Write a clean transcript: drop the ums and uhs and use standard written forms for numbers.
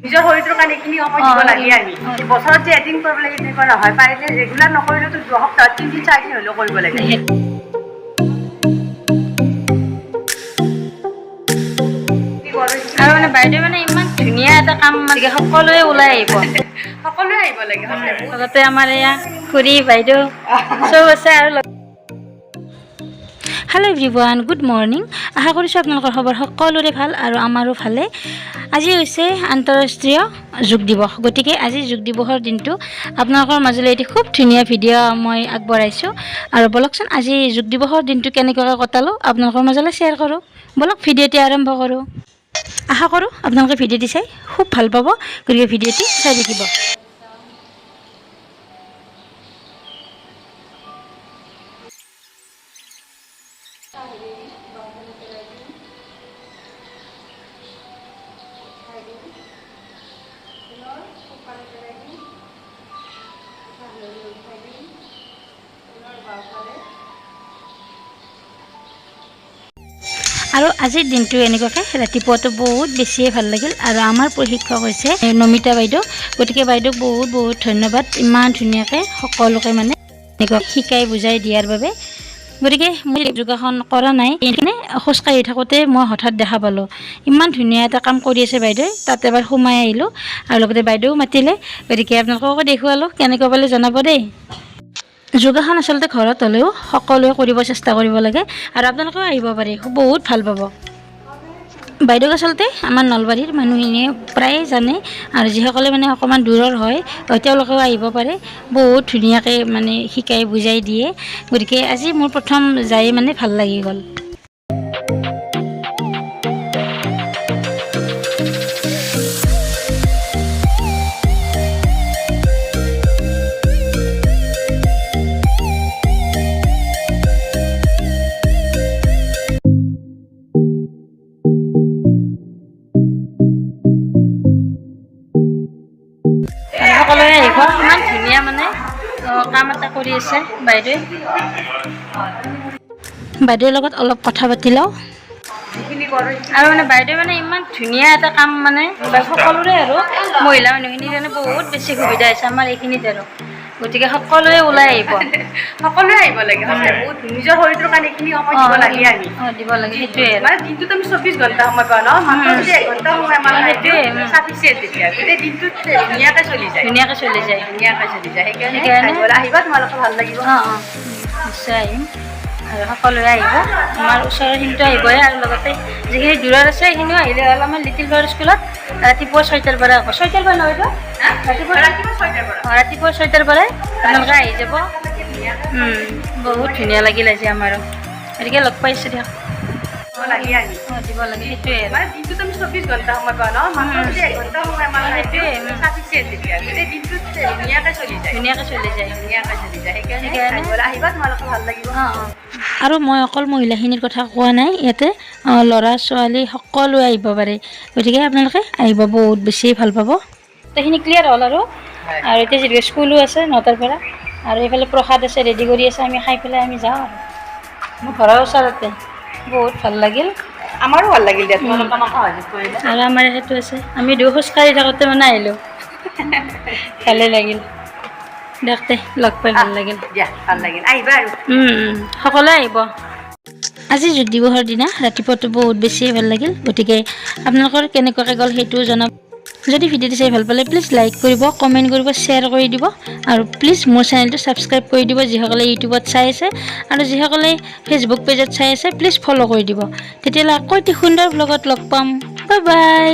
নিজৰ শৰীৰটোৰ কাৰণে এইখিনি সময় দিব লাগে আমি বছৰত যে এদিন কৰিব লাগে তেনেকুৱা নহয় পাৰিলে ৰেগুলাৰ নকৰিলেতো সপ্তাহত 3-4 দিন হ'লেও কৰিব লাগে আৰু মানে বাইদেউ মানে ইমান ধুনীয়া এটা কাম মানে সকলোৱে ওলাই আহিব সকলোৱে আহিব লাগে লগতে আমাৰ এয়া খুৰী বাইদেউ চব আছে আৰু হেল্ল' এভৰিৱান গুড মৰ্ণিং আশা কৰিছোঁ আপোনালোকৰ খবৰ সকলোৰে ভাল আৰু আমাৰো ভালে আজি হৈছে আন্তঃৰাষ্ট্ৰীয় যোগ দিৱস গতিকে আজি যোগ দিৱসৰ দিনটো আপোনালোকৰ মাজলৈ এটি খুব ধুনীয়া ভিডিঅ' মই আগবঢ়াইছোঁ আৰু বলকচোন আজি যোগ দিৱসৰ দিনটো কেনেকুৱাকৈ কটালোঁ আপোনালোকৰ মাজলৈ শ্বেয়াৰ কৰোঁ বলক ভিডিঅ'টি আৰম্ভ কৰোঁ আশা কৰোঁ আপোনালোকে ভিডিঅ'টি চাই খুব ভাল পাব গতিকে ভিডিঅ'টি চাই থাকিব আৰু আজিৰ দিনটো এনেকুৱাকৈ ৰাতিপুৱাটো বহুত বেছিয়ে ভাল লাগিল আৰু আমাৰ প্ৰশিক্ষক হৈছে নমিতা বাইদেউ গতিকে বাইদেউক বহুত বহুত ধন্যবাদ ইমান ধুনীয়াকৈ সকলোকে মানে এনেকুৱা শিকাই বুজাই দিয়াৰ বাবে গতিকে মই যোগাসন কৰা নাই এইখিনি খোজকাঢ়ি থাকোঁতে মই হঠাৎ দেখা পালোঁ ইমান ধুনীয়া এটা কাম কৰি আছে বাইদেৱে তাত এবাৰ সোমাই আহিলোঁ আৰু লগতে বাইদেউ মাতিলে গতিকে আপোনালোককো দেখুৱালোঁ কেনেকুৱা পালে জনাব দেই যোগাসন আচলতে ঘৰত হ'লেও সকলোৱে কৰিব চেষ্টা কৰিব লাগে আৰু আপোনালোকেও আহিব পাৰে বহুত ভাল পাব বাইদেউক আচলতে আমাৰ নলবাৰীৰ মানুহখিনিয়ে প্ৰায়ে জানে আৰু যিসকলে মানে অকণমান দূৰৰ হয় তেওঁলোকেও আহিব পাৰে বহুত ধুনীয়াকৈ মানে শিকাই বুজাই দিয়ে গতিকে আজি মোৰ প্ৰথম যাই মানে ভাল লাগি গ'ল সকলোৱে আহিব ইমান ধুনীয়া মানে কাম এটা কৰি আছে বাইদেউৰ লগত অলপ কথা পাতি লওঁ আৰু মানে বাইদেউ মানে ইমান ধুনীয়া এটা কাম মানে সকলোৰে আৰু মহিলা মানুহখিনিৰ কাৰণে বহুত বেছি সুবিধা হৈছে আমাৰ এইখিনিত আৰু গতিকে সকলোৱে ওলাই আহিব লাগে বহুত নিজৰ শৰীৰটোৰ কাৰণে এইখিনি সময় দিব লাগে আমি দিব লাগে সেইটোৱে মানে দিনটোত আমি 24 ঘণ্টা সময় পাওঁ ন মাত্ৰ যদি 1 ঘণ্টা সময় আমাৰ সেইটোৱে চাফিচিয়েণ্ট তেতিয়া গোটেই দিনটোত ধুনীয়াকৈ চলি যায় সেইকাৰণে আহিবা তোমালোকৰ ভাল লাগিব নিশ্চয় আহিম আৰু সকলোৱে আহিব আমাৰ ওচৰৰখিনিতো আহিবই আৰু লগতে যিখিনি দূৰত আছে সেইখিনিও আহিলে হ'ল আমাৰ লিটিল ফ্লাৱাৰ স্কুলত ৰাতিপুৱা 6টাৰ পৰা আকৌ 6টাৰ পৰা নহয় ৰাতিপুৱা 6টাৰ পৰাই আপোনালোকে আহি যাব বহুত ধুনীয়া লাগিল আজি আমাৰো গতিকে লগ পাইছোঁ দিয়ক দিব লাগে সেইটোৱে মানে দিনটোত আমি 24 ঘণ্টা সময় পাওঁ ন মাত্ৰ যদি 1 ঘণ্টা সময় আমাৰ সেইটোৱে চাফিচিয়েণ্ট তেতিয়া গোটেই দিনটোত ধুনীয়াকৈ চলি যায় সেইকাৰণে আহিবা তোমালোকৰ ভাল লাগিব আৰু মই অকল মহিলাখিনিৰ কথা কোৱা নাই ইয়াতে ল'ৰা ছোৱালী সকলোৱে আহিব পাৰে গতিকে আপোনালোকে আহিব বহুত বেছি ভাল পাব সেইখিনি ক্লিয়াৰ হ'ল আৰু এতিয়া যিহেতু স্কুলো আছে 9টাৰ পৰা আৰু এইফালে প্ৰসাদ আছে ৰেডি কৰি আছে আমি খাই পেলাই আমি যাওঁ আৰু মোৰ ঘৰৰ ওচৰতে বহুত ভাল লাগিল আমাৰো ভাল লাগিল দিয়া তোমালোকে আমাক সহযোগ কৰিলা আৰু আমাৰ সেইটো আছে আমি খোজকাঢ়ি থাকোঁতে মানে আহিলোঁ ভালে লাগিল দেখতে লগ পাই ভাল লাগিল আহিবা আৰু সকলোৱে আহিব আজি যোগ দিৱসৰ দিনা ৰাতিপুৱাটো বহুত বেছিয়ে ভাল লাগিল গতিকে আপোনালোকৰ কেনেকুৱাকৈ গ'ল সেইটোও জনাব যদি ভিডিঅ'টো চাই ভাল পালে প্লিজ লাইক কৰিব কমেণ্ট কৰিব শ্বেয়াৰ কৰি দিব আৰু প্লিজ মোৰ চেনেলটো ছাবস্ক্ৰাইব কৰি দিব যিসকলে ইউটিউবত চাই আছে আৰু যিসকলে ফেচবুক পেজত চাই আছে প্লিজ ফ'ল' কৰি দিব তেতিয়াহ'লে আকৌ এটি সুন্দৰ ব্লগত লগ পাম বাই বাই